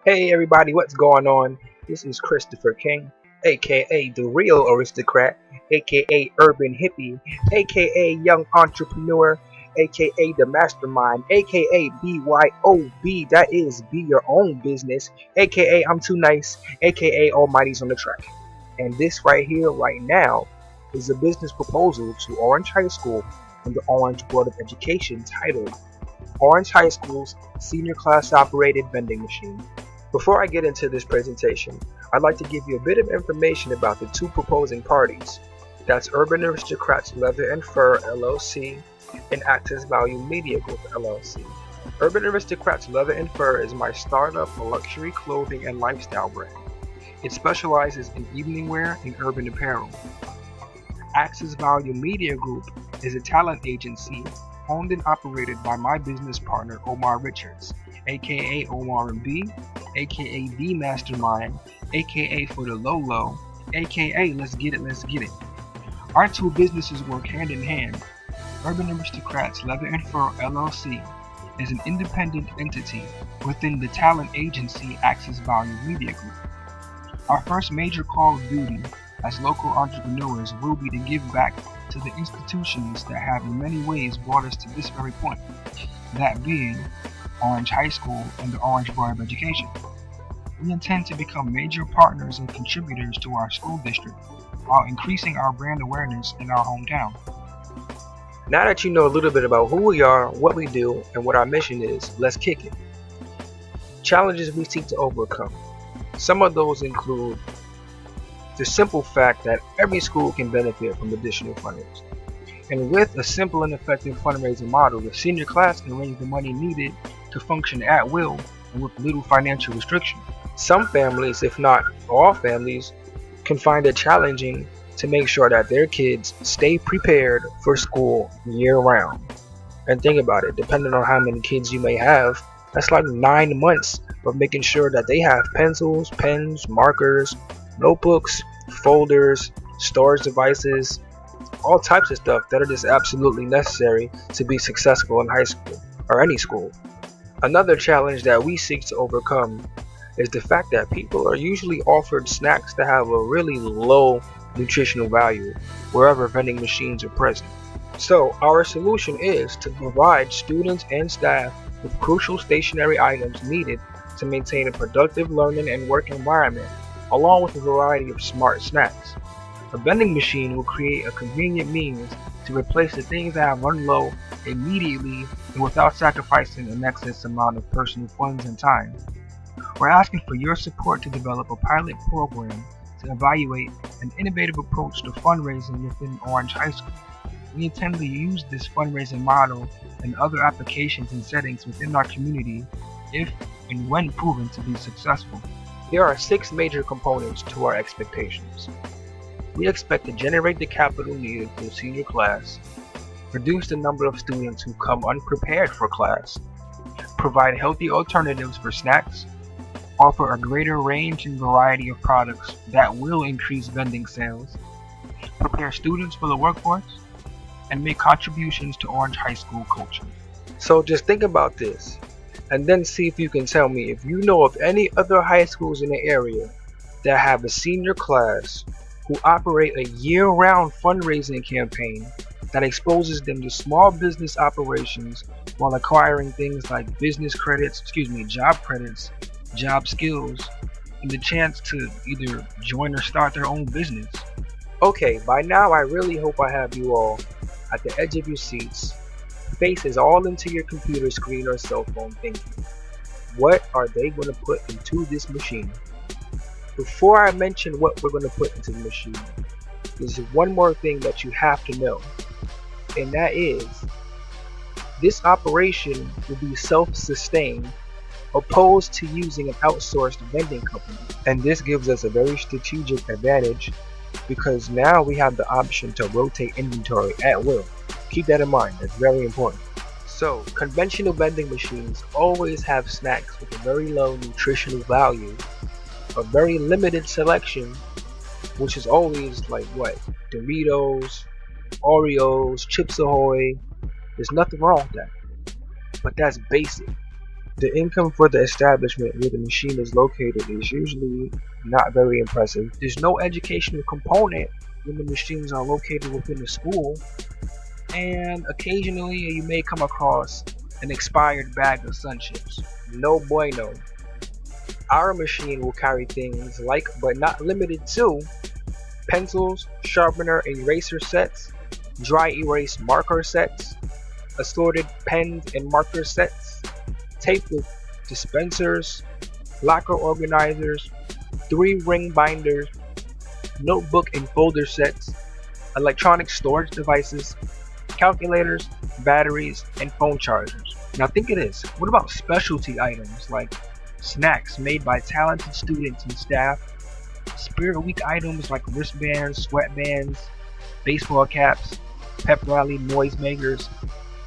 Hey everybody, what's going on? This is Christopher King, aka the real aristocrat, aka urban hippie, aka young entrepreneur, aka the mastermind, aka BYOB, that is be your own business, aka I'm too nice, aka Almighty's on the track. And this right here, right now, is a business proposal to Orange High School and the Orange Board of Education titled Orange High School's Senior Class Operated Vending Machine. Before I get into this presentation, I'd like to give you a bit of information about the two proposing parties. That's Urban Aristocrats Leather and Fur LLC and Access Value Media Group LLC. Urban Aristocrats Leather and Fur is my startup luxury clothing and lifestyle brand. It specializes in evening wear and urban apparel. Access Value Media Group is a talent agency owned and operated by my business partner Omar Richards, aka Omar and B, aka The Mastermind, aka For the Low, aka Let's Get It. Our two businesses work hand in hand. Urban Aristocrats Leather and Fur LLC is an independent entity within the talent agency Access Value Media Group. Our first major call of duty as local entrepreneurs will be to give back to the institutions that have in many ways brought us to this very point, that being Orange High School and the Orange Board of Education. We intend to become major partners and contributors to our school district while increasing our brand awareness in our hometown. Now that you know a little bit about who we are, what we do, and what our mission is, let's kick it. Challenges we seek to overcome. Some of those include the simple fact that every school can benefit from additional fundraising. And with a simple and effective fundraising model, the senior class can raise the money needed to function at will and with little financial restriction. Some families, if not all families, can find it challenging to make sure that their kids stay prepared for school year round. And think about it, depending on how many kids you may have, that's like 9 months of making sure that they have pencils, pens, markers, notebooks, folders, storage devices, all types of stuff that are just absolutely necessary to be successful in high school or any school. Another challenge that we seek to overcome is the fact that people are usually offered snacks that have a really low nutritional value wherever vending machines are present. So our solution is to provide students and staff with crucial stationary items needed to maintain a productive learning and work environment, along with a variety of smart snacks. A vending machine will create a convenient means to replace the things that have run low immediately and without sacrificing an excess amount of personal funds and time. We're asking for your support to develop a pilot program to evaluate an innovative approach to fundraising within Orange High School. We intend to use this fundraising model and other applications and settings within our community if and when proven to be successful. There are 6 major components to our expectations. We expect to generate the capital needed for the senior class, reduce the number of students who come unprepared for class, provide healthy alternatives for snacks, offer a greater range and variety of products that will increase vending sales, prepare students for the workforce, and make contributions to Orange High School culture. So just think about this, and then see if you can tell me if you know of any other high schools in the area that have a senior class who operate a year-round fundraising campaign that exposes them to small business operations while acquiring things like job credits, job skills, and the chance to either join or start their own business. Okay, by now I really hope I have you all at the edge of your seats, faces all into your computer screen or cell phone thinking, what are they going to put into this machine? Before I mention what we're going to put into the machine, there's one more thing that you have to know, and that is, this operation will be self-sustained opposed to using an outsourced vending company. And this gives us a very strategic advantage because now we have the option to rotate inventory at will. Keep that in mind, that's very important. So, conventional vending machines always have snacks with a very low nutritional value, a very limited selection, which is always like Doritos, Oreos, Chips Ahoy. There's nothing wrong with that. But that's basic. The income for the establishment where the machine is located is usually not very impressive. There's no educational component when the machines are located within the school, and occasionally you may come across an expired bag of Sun Chips. No bueno. Our machine will carry things like, but not limited to, pencils, sharpener eraser sets, dry erase marker sets, assorted pens and marker sets, tape with dispensers, locker organizers, 3-ring binders, notebook and folder sets, electronic storage devices, calculators, batteries, and phone chargers. Now think of this. What about specialty items like snacks made by talented students and staff, Spirit Week items like wristbands, sweatbands, baseball caps, pep rally noisemakers,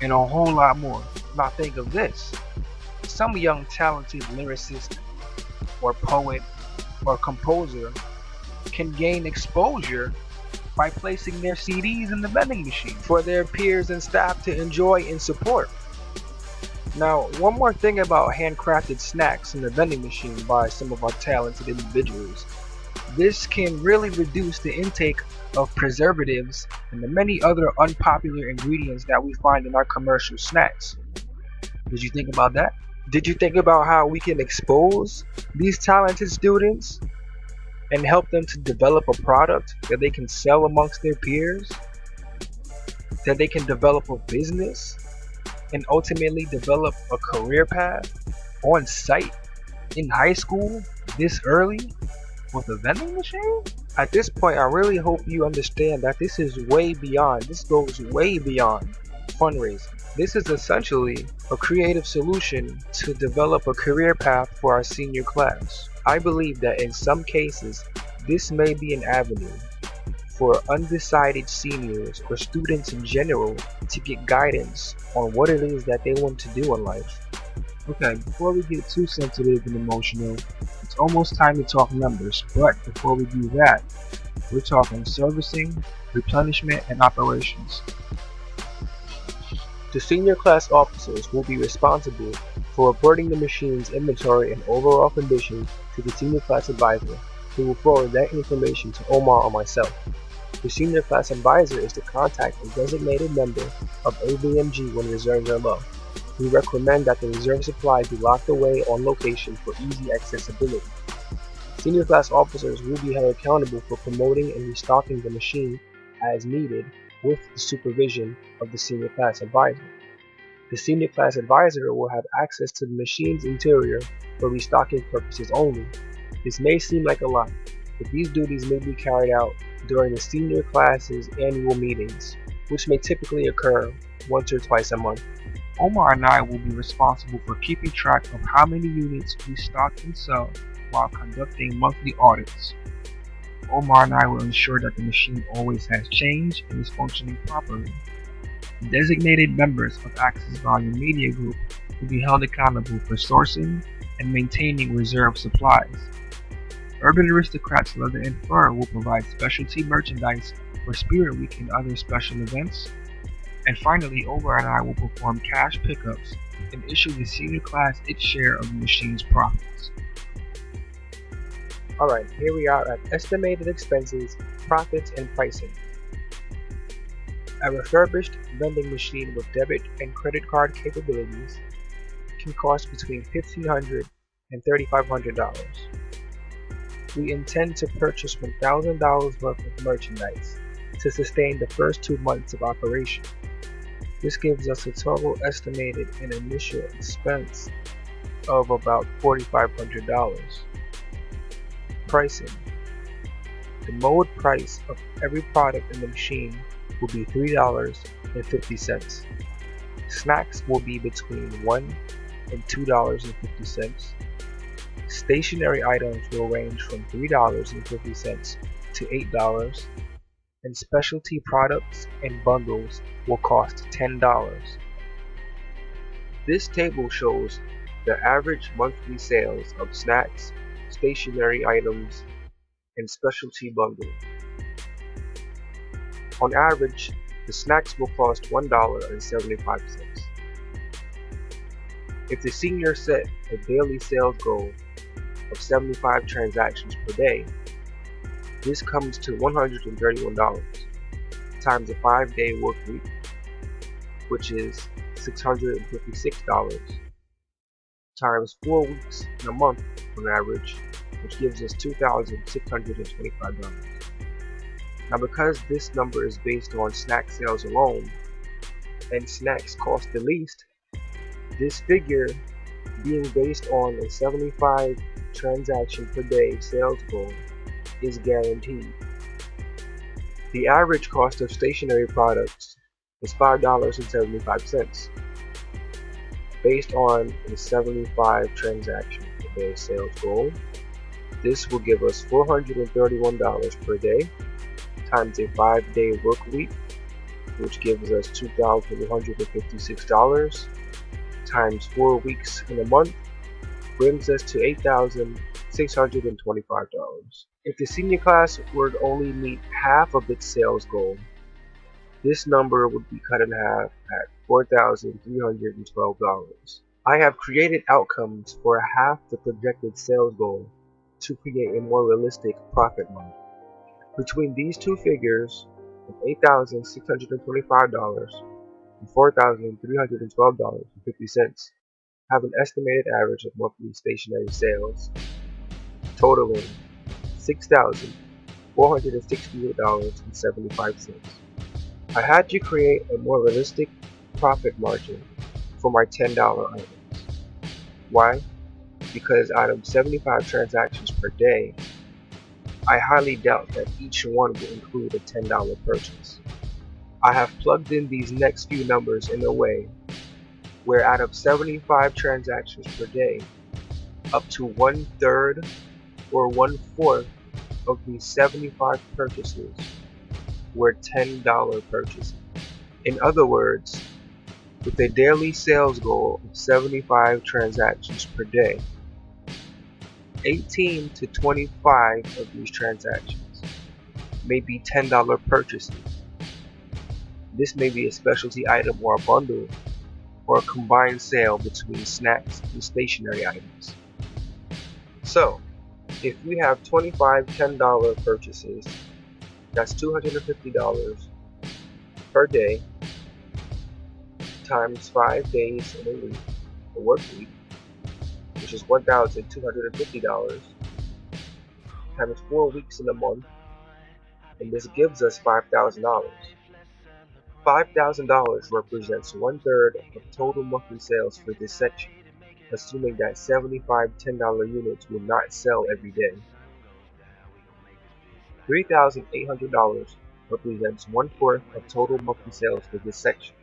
and a whole lot more. Now think of this. Some young talented lyricist or poet or composer can gain exposure by placing their CDs in the vending machine for their peers and staff to enjoy and support. Now, one more thing about handcrafted snacks in the vending machine by some of our talented individuals. This can really reduce the intake of preservatives and the many other unpopular ingredients that we find in our commercial snacks. Did you think about that? Did you think about how we can expose these talented students and help them to develop a product that they can sell amongst their peers? That they can develop a business and ultimately develop a career path on site in high school this early with a vending machine? At this point, I really hope you understand that this is way beyond, this goes way beyond fundraising. This is essentially a creative solution to develop a career path for our senior class. I believe that in some cases, this may be an avenue for undecided seniors or students in general to get guidance on what it is that they want to do in life. Okay, before we get too sensitive and emotional, it's almost time to talk numbers, but before we do that, we're talking servicing, replenishment, and operations. The senior class officers will be responsible for reporting the machine's inventory and overall condition to the senior class advisor, who will forward that information to Omar or myself. The senior class advisor is the contact and designated member of AVMG when reserves are low. We recommend that the reserve supplies be locked away on location for easy accessibility. Senior class officers will be held accountable for promoting and restocking the machine as needed with the supervision of the senior class advisor. The senior class advisor will have access to the machine's interior for restocking purposes only. This may seem like a lot, but these duties may be carried out during the senior class's annual meetings, which may typically occur once or twice a month. Omar and I will be responsible for keeping track of how many units we stock and sell while conducting monthly audits. Omar and I will ensure that the machine always has change and is functioning properly. Designated members of Access Volume Media Group will be held accountable for sourcing and maintaining reserve supplies. Urban Aristocrats Leather and Fur will provide specialty merchandise for Spirit Week and other special events. And finally, Omar and I will perform cash pickups and issue the senior class its share of the machine's profits. Alright, here we are at estimated expenses, profits, and pricing. A refurbished vending machine with debit and credit card capabilities can cost between $1,500 and $3,500. We intend to purchase $1,000 worth of merchandise to sustain the first 2 months of operation. This gives us a total estimated and initial expense of about $4,500. Pricing. The mode price of every product in the machine will be $3.50. Snacks will be between $1 and $2.50. Stationary items will range from $3.50 to $8, and specialty products and bundles will cost $10. This table shows the average monthly sales of snacks, stationary items, and specialty bundles. On average, the snacks will cost $1.75. If the senior set a daily sales goal of 75 transactions per day, this comes to $131 times a 5-day work week, which is $656, times 4 weeks in a month on average, which gives us $2,625. Now, because this number is based on snack sales alone, and snacks cost the least, this figure, being based on a 75 transaction per day sales goal, is guaranteed. The average cost of stationery products is $5.75. Based on a 75 transaction per day sales goal, this will give us $431 per day times a 5-day work week, which gives us $2,156 times 4 weeks in a month, brings us to $8,625. If the senior class were to only meet half of its sales goal, this number would be cut in half at $4,312. I have created outcomes for half the projected sales goal to create a more realistic profit margin. Between these two figures of $8,625 and $4,312.50 have an estimated average of monthly stationery sales totaling $6,468.75. I had to create a more realistic profit margin for my $10 items. Why? Because out of 75 transactions per day, I highly doubt that each one will include a $10 purchase. I have plugged in these next few numbers in a way where out of 75 transactions per day, up to 1/3 or 1/4 of these 75 purchases were $10 purchases. In other words, with a daily sales goal of 75 transactions per day, 18 to 25 of these transactions may be $10 purchases. This may be a specialty item or a bundle, or a combined sale between snacks and stationery items. So, if we have 25 $10 purchases, that's $250 per day times 5 days in a week, a work week, which is $1,250 times 4 weeks in a month, and this gives us $5,000. $5,000 represents 1/3 of total monthly sales for this section, assuming that 75 $10 units will not sell every day. $3,800 represents 1/4 of total monthly sales for this section,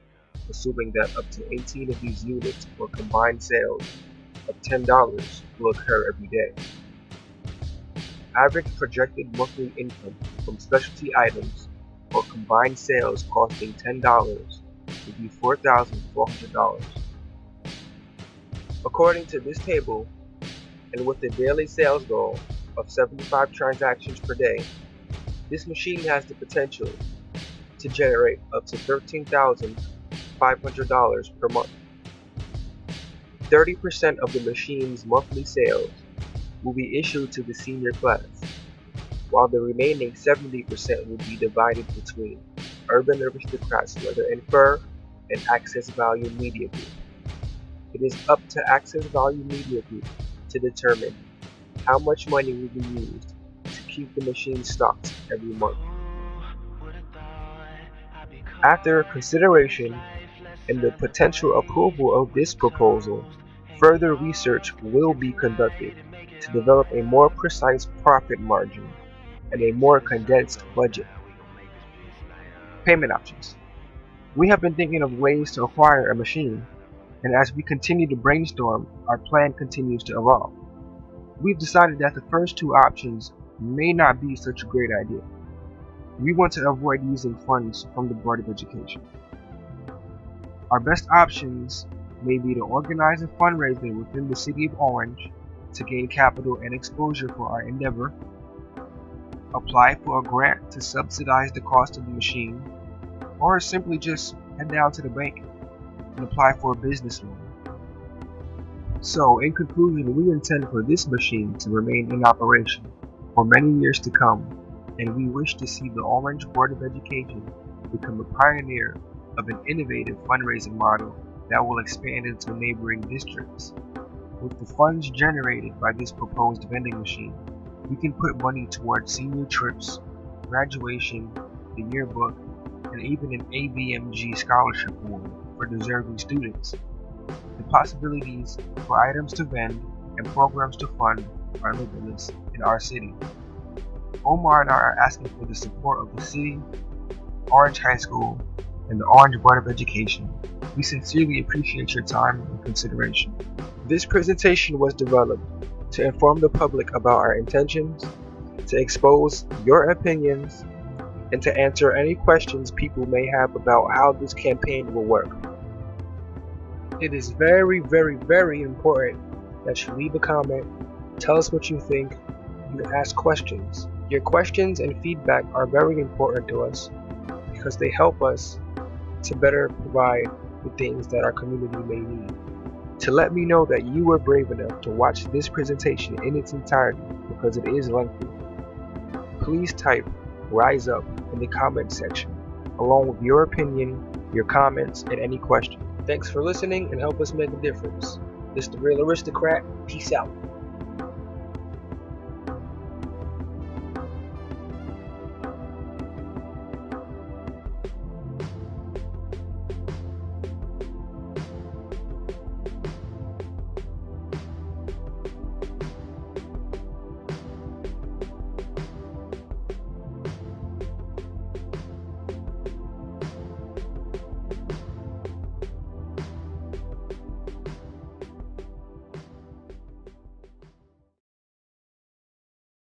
assuming that up to 18 of these units or combined sales of $10 will occur every day. Average projected monthly income from specialty items or combined sales costing $10 would be $4,400. According to this table, and with a daily sales goal of 75 transactions per day, this machine has the potential to generate up to $13,500 per month. 30% of the machine's monthly sales will be issued to the senior class, while the remaining 70% will be divided between Urban Aristocrats Leather and Fur and Access Value Media Group. It is up to Access Value Media Group to determine how much money will be used to keep the machine stocked every month. After consideration and the potential approval of this proposal, further research will be conducted to develop a more precise profit margin and a more condensed budget. Payment options. We have been thinking of ways to acquire a machine, and as we continue to brainstorm, our plan continues to evolve. We've decided that the first two options may not be such a great idea. We want to avoid using funds from the Board of Education. Our best options may be to organize a fundraiser within the City of Orange to gain capital and exposure for our endeavor, apply for a grant to subsidize the cost of the machine, or simply just head down to the bank and apply for a business loan. So, in conclusion, we intend for this machine to remain in operation for many years to come, and we wish to see the Orange Board of Education become a pioneer of an innovative fundraising model that will expand into neighboring districts. With the funds generated by this proposed vending machine, we can put money towards senior trips, graduation, the yearbook, and even an AVMG scholarship award for deserving students. The possibilities for items to vend and programs to fund are limitless in our city. Omar and I are asking for the support of the city, Orange High School, and the Orange Board of Education. We sincerely appreciate your time and consideration. This presentation was developed to inform the public about our intentions, to expose your opinions, and to answer any questions people may have about how this campaign will work. It is very, very, very important that you leave a comment, tell us what you think, and ask questions. Your questions and feedback are very important to us because they help us to better provide the things that our community may need. To let me know that you were brave enough to watch this presentation in its entirety because it is lengthy, please type "Rise Up" in the comment section, along with your opinion, your comments, and any questions. Thanks for listening and help us make a difference. This is the Real Aristocrat. Peace out.